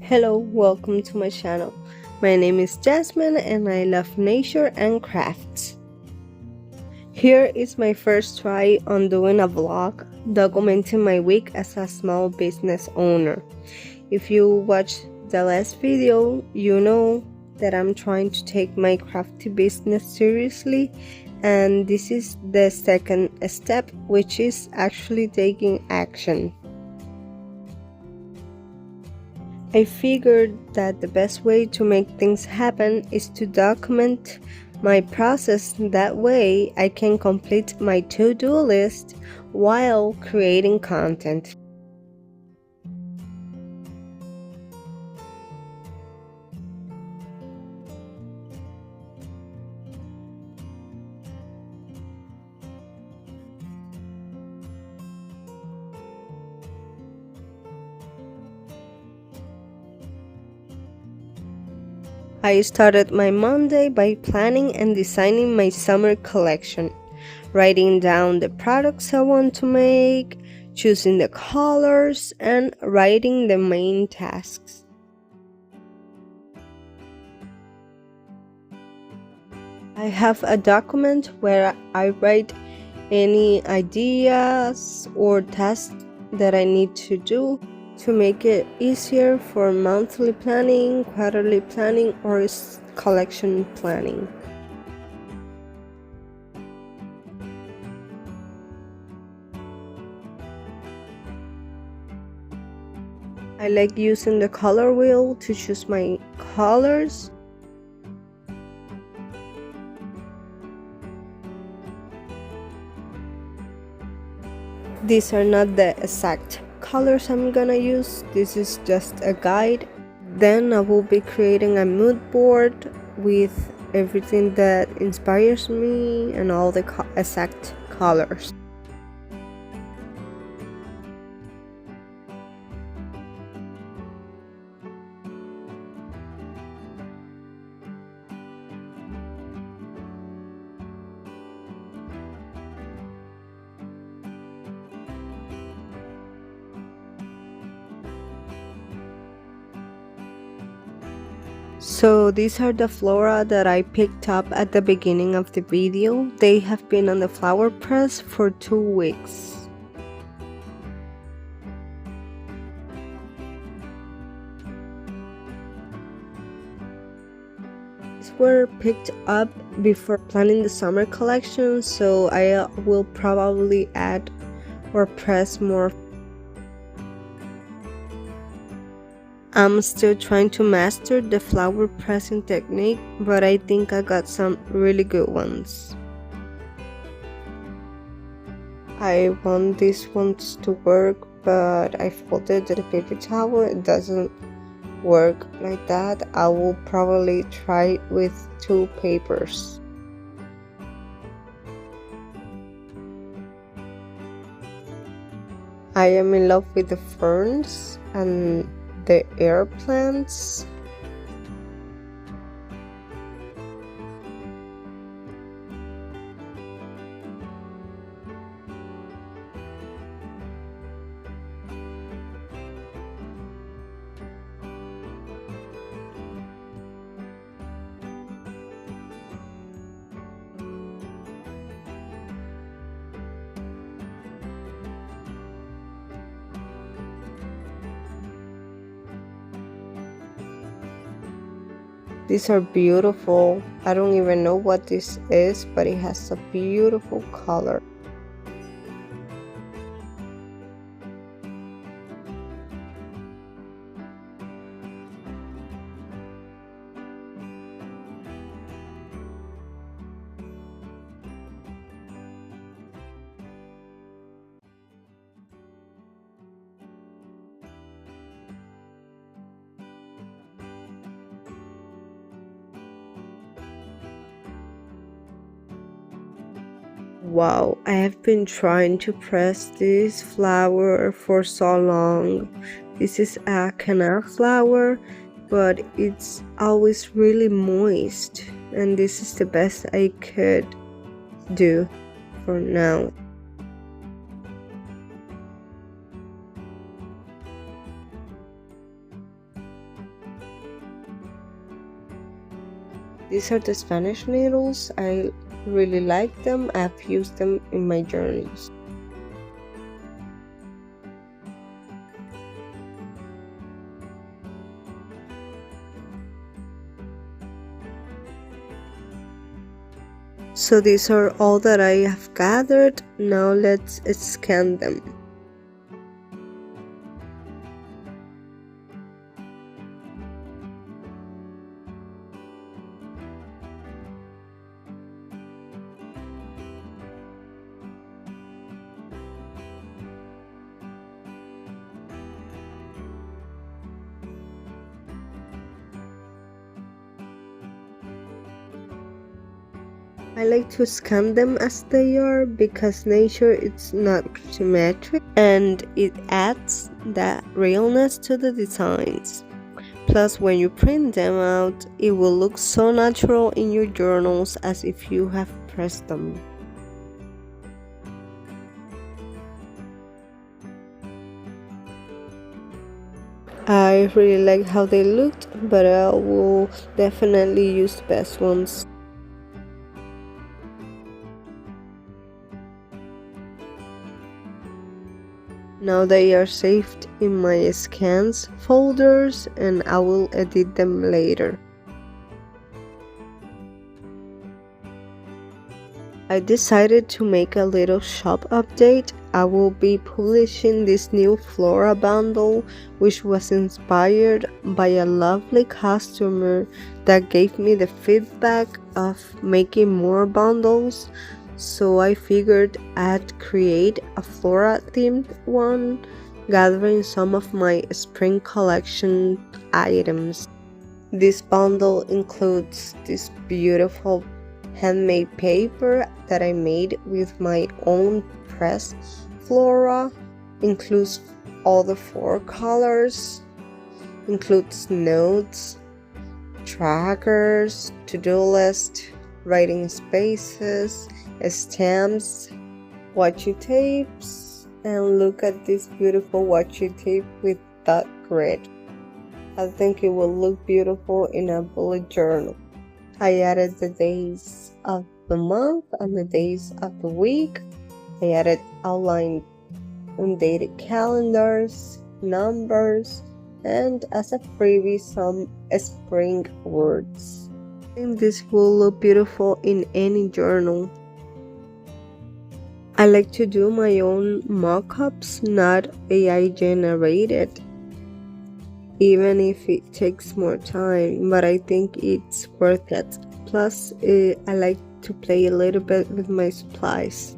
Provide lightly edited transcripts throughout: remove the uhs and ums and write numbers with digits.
Hello, welcome to my channel. My name is Jasmine and I love nature and crafts. Here is my first try on doing a vlog, documenting my week as a small business owner. If you watched the last video, you know that I'm trying to take my crafty business seriously, and this is the second step, which is actually taking action. I figured that the best way to make things happen is to document my process. That way I can complete my to-do list while creating content. I started my Monday by planning and designing my summer collection, writing down the products I want to make, choosing the colors, and writing the main tasks. I have a document where I write any ideas or tasks that I need to do to make it easier for monthly planning, quarterly planning, or collection planning. I like using the color wheel to choose my colors. These are not the exact colors I'm gonna use, this is just a guide. Then I will be creating a mood board with everything that inspires me and all the exact colors. So these are the flora that I picked up at the beginning of the video. They have been on the flower press for 2 weeks. These were picked up before planning the summer collection, so I will probably add or press more. I'm still trying to master the flower pressing technique, but I think I got some really good ones. I want these ones to work, but I folded the paper towel. It doesn't work like that. I will probably try it with 2 papers. I am in love with the ferns and the air plants. These are beautiful. I don't even know what this is, but it has a beautiful color. Wow, I have been trying to press this flower for so long. This is a canna flower, but it's always really moist, and this is the best I could do for now. These are the Spanish needles. I really like them. I've used them in my journals. So these are all that I have gathered. Now let's scan them. I like to scan them as they are because nature is not symmetric and it adds that realness to the designs. Plus, when you print them out, it will look so natural in your journals as if you have pressed them. I really like how they looked, but I will definitely use the best ones. Now they are saved in my scans folders and I will edit them later. I decided to make a little shop update. I will be publishing this new Floral bundle, which was inspired by a lovely customer that gave me the feedback of making more bundles. So I figured I'd create a Flora themed one, gathering some of my spring collection items. This bundle includes this beautiful handmade paper that I made with my own pressed flora, includes all the 4 colors, includes notes, trackers, to-do list, writing spaces, stamps, washi tapes, and look at this beautiful washi tape with dot grid. I think it will look beautiful in a bullet journal. I added the days of the month and the days of the week. I added outlined and dated calendars, numbers, and as a freebie some spring words. I think this will look beautiful in any journal. I like to do my own mock-ups, not AI generated, even if it takes more time, but I think it's worth it. Plus, I like to play a little bit with my supplies.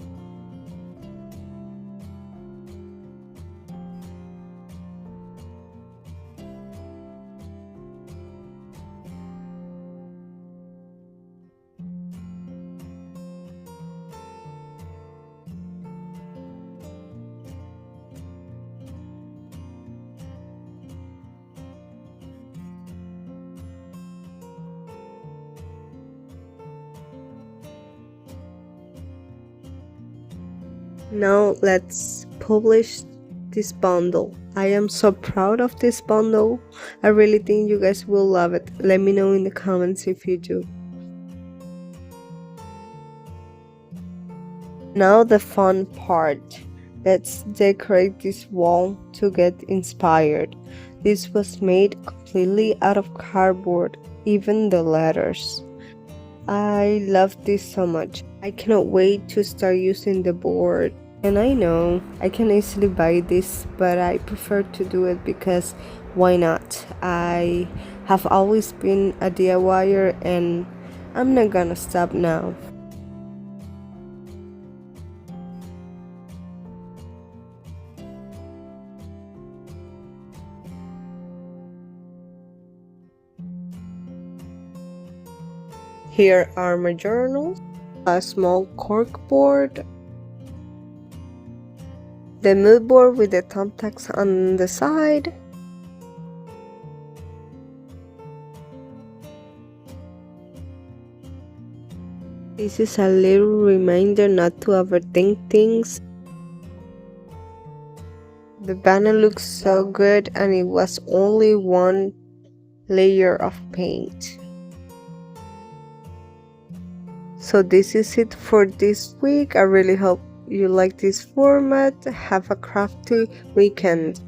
Now let's publish this bundle. I am so proud of this bundle. I really think you guys will love it. Let me know in the comments if you do. Now the fun part. Let's decorate this wall to get inspired. This was made completely out of cardboard, even the letters. I love this so much. I cannot wait to start using the board. And I know I can easily buy this, but I prefer to do it because why not? I have always been a DIYer and I'm not gonna stop now. Here are my journals, a small cork board, the mood board with the thumbtacks on the side, this is a little reminder not to overthink things. The banner looks so good and it was only one layer of paint. So this is it for this week. I really hope you like this format. Have a crafty weekend.